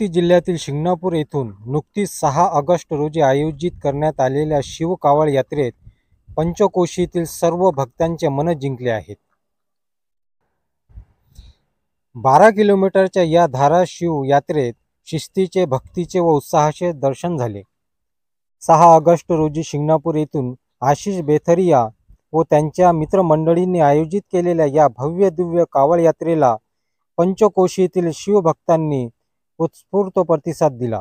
अमरावती जिल्ह्यातील शिंगणापूर येथून नुकतीच 6 ऑगस्ट रोजी आयोजित करण्यात आलेल्या शिवकावड यात्रेत पंचकोशीतील सर्व भक्तांचे मन जिंकले आहेत. 12 किलोमीटरच्या या धाराशिव यात्रेत शिस्तीचे, भक्तीचे व उत्साहाचे दर्शन झाले. 6 ऑगस्ट रोजी शिंगणापूर येथून आशिष बेथरिया व त्यांच्या मित्रमंडळींनी आयोजित केलेल्या या भव्य दिव्य कावड यात्रेला पंचकोशीतील शिवभक्तांनी उत्स्फूर्त प्रतिसाद दिला.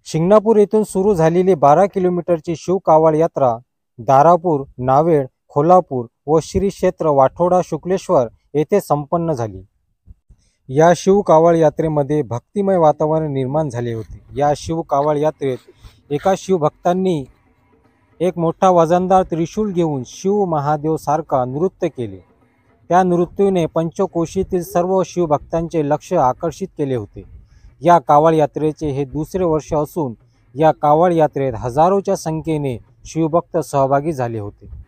शिंगणापूर येथून सुरू झालेली 12 किलोमीटरची शिवकावड यात्रा दारापूर, नावेड, खोलापूर व श्री क्षेत्र वाठोडा शुक्लेश्वर येथे संपन्न झाली. या शिवकावड यात्रेमध्ये भक्तिमय वातावरण निर्माण झाले होते. या शिवकावड यात्रेत एका शिवभक्तांनी एक मोठा वजनदार त्रिशूल घेऊन शिव महादेव सारखा नृत्य केले. त्या नृत्याने पंचकोशीतील सर्व शिवभक्तांचे लक्ष आकर्षित केले होते. या कावड यात्रेचे हे दुसरे वर्ष असून या कावड यात्रेत हजारोच्या संख्येने शिवभक्त सहभागी झाले होते.